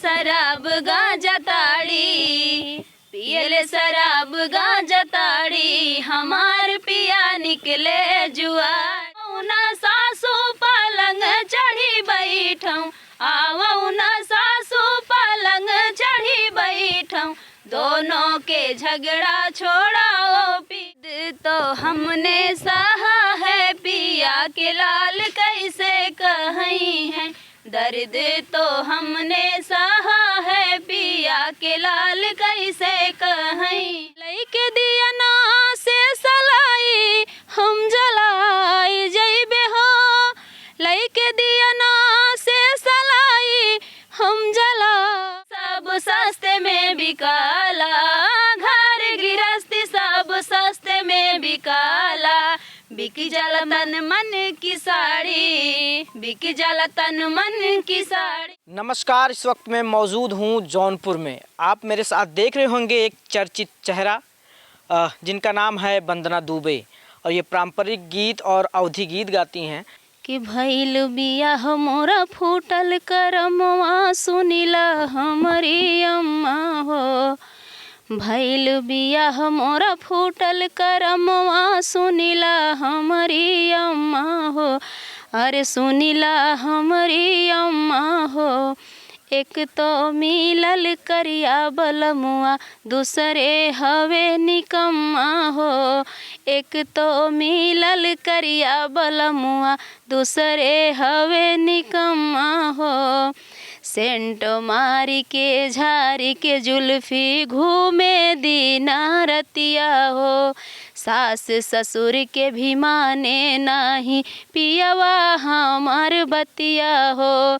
शराब गांजा ताड़ी, पियले शराब गांजा ताड़ी, हमार पिया निकले जुआर। ना सासू पलंग चढ़ी बैठूं, आवऊ ना सासू पलंग चढ़ी बैठूं, दोनों के झगड़ा छोड़ाओ। पीद तो हमने सहा है, पिया के लाल कैसे कहीं है, दर्द तो हमने सहा है, पिया के लाल कैसे कहीं। लइके दिया ना से सलाई, हम जलाई जइबे हो, लइके दिया ना से सलाई, हम जला। सब सस्ते में बिकाला, घर गृहस्थी सब सस्ते में बिकाला, बिकी जाला तन मन की साड़ी, बिकी जाला तन मन की साड़ी। नमस्कार, इस वक्त मैं मौजूद हूँ जौनपुर में। आप मेरे साथ देख रहे होंगे एक चर्चित चेहरा जिनका नाम है वंदना दुबे, और ये पारंपरिक गीत और अवधी गीत गाती हैं। कि भइल बियाह मोरा फूटल करमवा, सुनिला हमरी अम्मा हो, भइल बियाह मोरा फूटल करमवा, सुनिला हमरी अम्मा हो, अरे सुनिला हमरी अम्मा हो। एक तो मिलल करिया बलमुआ, दूसरे हवे निकम्मा हो, एक तो मिलल करिया बलमुआ, दूसरे हवे निकम्मा हो। सेंट मारी के झारी के जुल्फी, घूमे दीना रतिया हो, सास ससुर के भी माने नाही, पियवा हमार बतिया हो।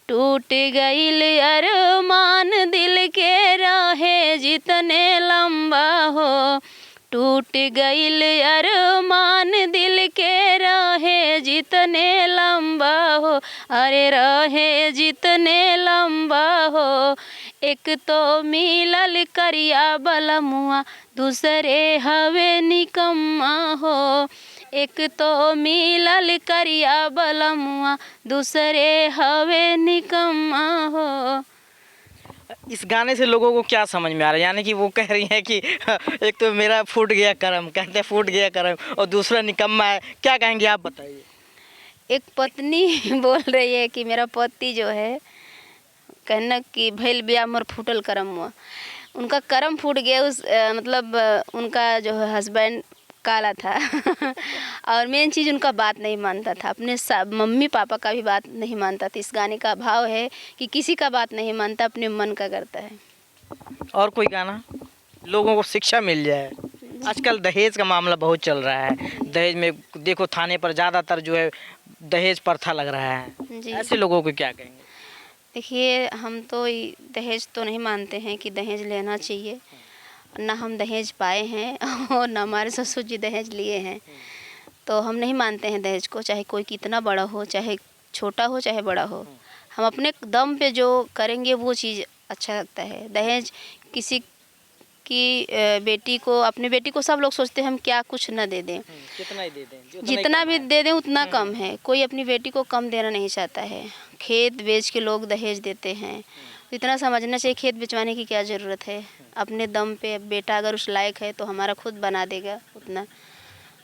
टूट गईल अरमान दिल के रहे जितने लंबा हो, टूट गईल अरमान दिल के रहे जितने लंबा हो, अरे रहे जितने लंबा हो। एक तो मिलल करिया बलमुआ, दूसरे हवे निकम्मा हो, एक तो मिलल करिया बलमुआ, दूसरे हवे निकम्मा हो। इस गाने से लोगों को क्या समझ में आ रहा है? यानी कि वो कह रही हैं कि एक तो मेरा फूट गया करम, कहते हैं फूट गया करम, और दूसरा निकम्मा है। क्या कहेंगे आप, बताइए। एक पत्नी बोल रही है कि मेरा पति जो है, कहना कि भइल बिया मोर फूटल करम हुआ, उनका करम फूट गया। मतलब उनका जो है हस्बैंड काला था और मेन चीज़ उनका बात नहीं मानता था, अपने मम्मी पापा का भी बात नहीं मानता था। इस गाने का भाव है कि किसी का बात नहीं मानता, अपने मन का करता है। और कोई गाना लोगों को शिक्षा मिल जाए। आजकल दहेज का मामला बहुत चल रहा है, दहेज में देखो थाने पर ज़्यादातर जो है दहेज प्रथा लग रहा है जी। ऐसे लोगों को क्या कहेंगे? देखिए, हम तो दहेज तो नहीं मानते हैं कि दहेज लेना चाहिए, ना हम दहेज पाए हैं और ना हमारे ससुर जी दहेज लिए हैं, तो हम नहीं मानते हैं दहेज को, चाहे कोई कितना बड़ा हो, चाहे छोटा हो, चाहे बड़ा हो। हम अपने दम पे जो करेंगे वो चीज़ अच्छा लगता है। दहेज किसी की बेटी को, अपने बेटी को सब लोग सोचते हैं हम क्या कुछ न दे दें, कितना ही दे दें, जितना भी दे दें उतना कम है। कोई अपनी बेटी को कम देना नहीं चाहता है। खेत बेच के लोग दहेज देते हैं, तो इतना समझना चाहिए खेत बेचवाने की क्या ज़रूरत है। अपने दम पे बेटा अगर उस लायक है तो हमारा खुद बना देगा उतना,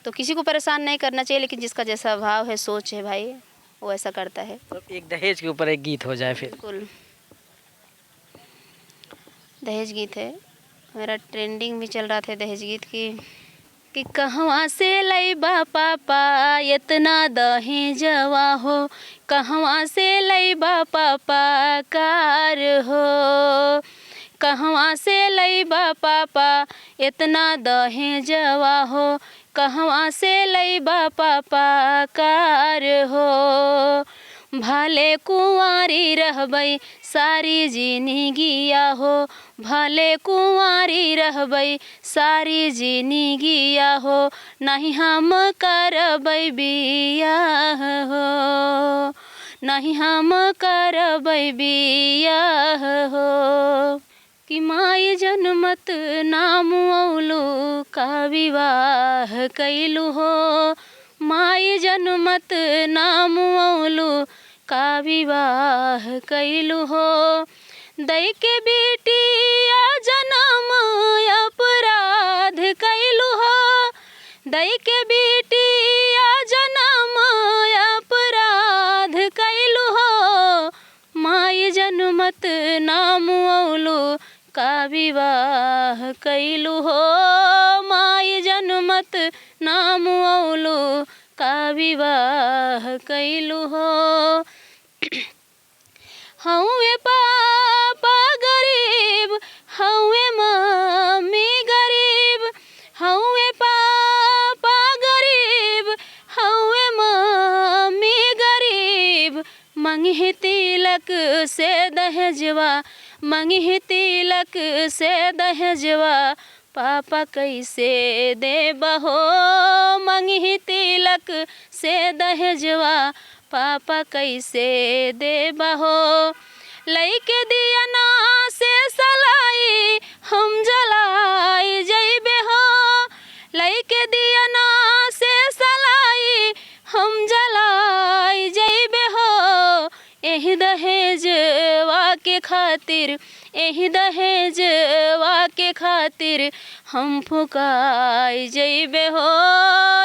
तो किसी को परेशान नहीं करना चाहिए। लेकिन जिसका जैसा भाव है, सोच है भाई, वो ऐसा करता है। तो एक दहेज के ऊपर एक गीत हो जाए फिर। बिल्कुल, दहेज गीत है, मेरा ट्रेंडिंग भी चल रहा था दहेज गीत की। कि कहवा से लइबा पापा इतना दहेजवा हो, कहवा से लइबा पापा कार हो, कहवा से लइबा पापा इतना दहेजवा हो, कहवा से लइबा पापा कार हो। भले कुंवारी रहबै सारी जिंदगिया हो, भले कुंवारी रहबै सारी जिंदगिया हो, नहीं हम करबै बियाह हो, नहीं हम करबै बियाह हो। कि माई जनमत नाम औलू का विवाह कैलू हो, माई जनमत नाम औलू का विवाह कैलू हो। दई के बिटिया जन्म अपराध कैलू हो, दई के बिटिया जन्म अपराध कैलू हो, माई जन्मत नाम औलू का विवाह कैलू हो, माई जन्मत नाम औलू का विवाह कैलू हो। हउए पापा गरीब हउए मम्मी गरीब, हउए पापा गरीब हउए मम्मी गरीब, मंगी तिलक से दहेजवा, मंगी तिलक से दहेजवा, पापा कैसे देबा हो, मंगी तिलक से दहेजवा, पापा कैसे देबा हो। लइके दिया ना से सलाई हम जलाई जइबे हो, लइके दिया ना से सलाई हम जलाई जइबे हो, एही दहेजवा के खातिर, एही दहेजवा के खातिर हम फुकाई जइबे हो,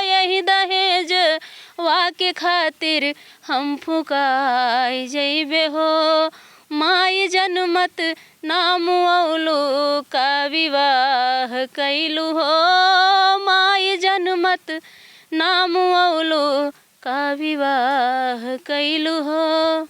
यही दहेजवा के खातिर हम फुकाई जइबे हो, माई जन्मत नाम औलू का विवाह कैलू हो, माई जन्मत नाम औलू का विवाह कैलू हो।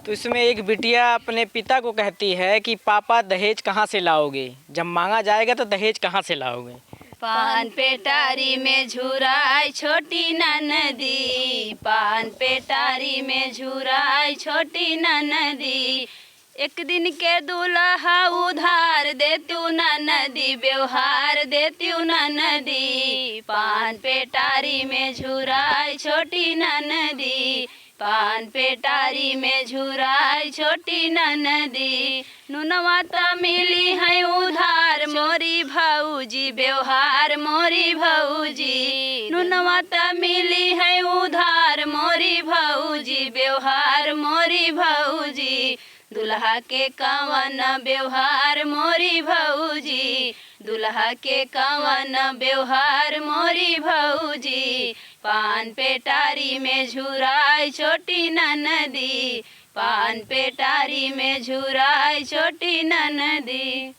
तो इसमें एक बिटिया अपने पिता को कहती है कि पापा दहेज कहाँ से लाओगे, जब मांगा जाएगा तो दहेज कहाँ से लाओगे। पान पेटारी में झुराई छोटी ननदी, पान पेटारी में झुराई छोटी ननदी, एक दिन के दूल्हा उधार देतू ननदी, व्यवहार देतू ननदी, पान पेटारी में झुराई छोटी ननदी, पान पेटारी में झुराई छोटी ननदी, नुनवा त मिली है उधार मोरी भौजी, व्यवहार मोरी भौजी, नुनवा त मिली है उधार मोरी भौजी, व्यवहार मोरी भौजी, दुल्हा के कवन व्यवहार मोरी भौजी, दुल्हा के कवन व्यवहार मोरी भौजी, पान पेटारी में झुराई छोटी ननदी, पान पेटारी में झुराई छोटी ननदी।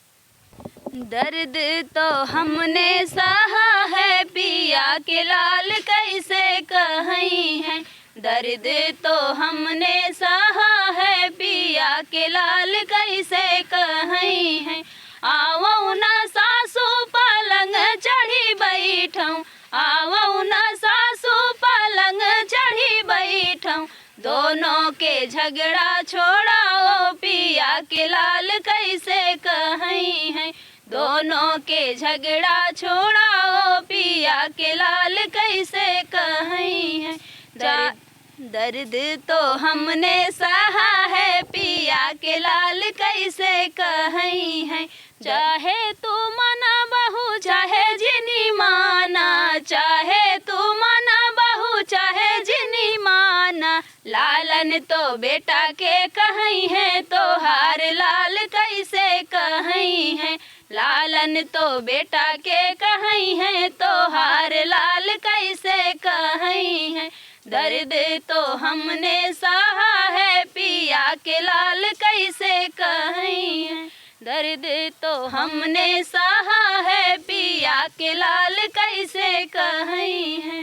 दर्द तो हमने सहा है पिया के लाल कैसे कहीं है, दर्द तो हमने सहा है पिया के लाल कैसे कहीं है, आवो न सासू पलंग चढ़ी बैठूं, आवो न सासू पलंग चढ़ी बैठूं, दोनों के झगड़ा छोड़ाओ पिया के लाल कैसे कहीं है, दोनों के झगड़ा छोड़ाओ पिया के लाल कैसे कहीं है। दर्द तो हमने सहा है पिया के लाल कैसे कहीं है, चाहे तू मना बहू चाहे जिनी माना, चाहे तू मना बहू चाहे जिनी माना, लालन तो बेटा के कहीं है तो हार लाल कैसे कहीं है, लालन तो बेटा के कहीं है तो हार लाल कैसे कहीं है, दर्द तो हमने सहा है पिया के लाल कैसे कहीं है, दर्द तो हमने सहा है पिया के लाल कैसे कहीं है।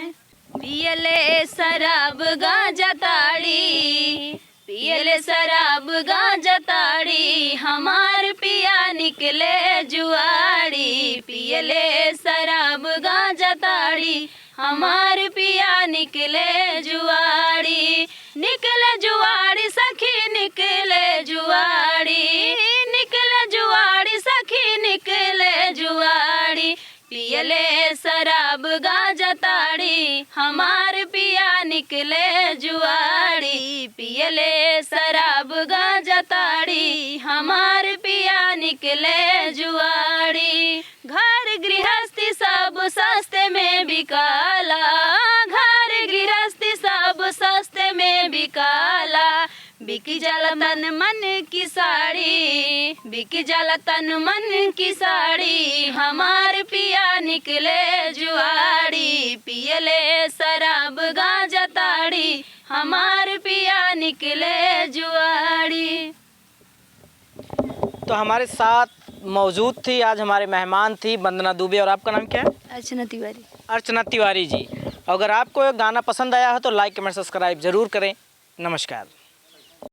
पियले शराब गांजा ताड़ी, पियले शराब गांजा ताड़ी, हमार पिया निकले जुआड़ी, पियले शराब गांजा ताड़ी, हमार पिया निकले जुआड़ी, निकले जुआड़ी सखी निकले जुआड़ी, निकले जुआड़ी सखी निकले जुआड़ी, पियले शराब गांजा ताड़ी, हमार पिया निकले जुआड़ी, पियले शराब गांजा ताड़ी, हमार पिया निकले जुआड़ी, घर गृहस्थी सब सस्ते में बिकाला, घर गृहस्थी सब सस्ते में बिकाला, बिकी जाला तन मन की साड़ी, बिकी जाला तन मन की साड़ी, हमार पिया निकले जुआड़ी, पियले शराब गांजा ताड़ी, हमार पिया निकले जुआड़ी। तो हमारे साथ मौजूद थी आज हमारे मेहमान थी वंदना दुबे। और आपका नाम क्या है? अर्चना तिवारी। अर्चना तिवारी जी। अगर आपको ये गाना पसंद आया हो तो लाइक कमेंट सब्सक्राइब ज़रूर करें। नमस्कार।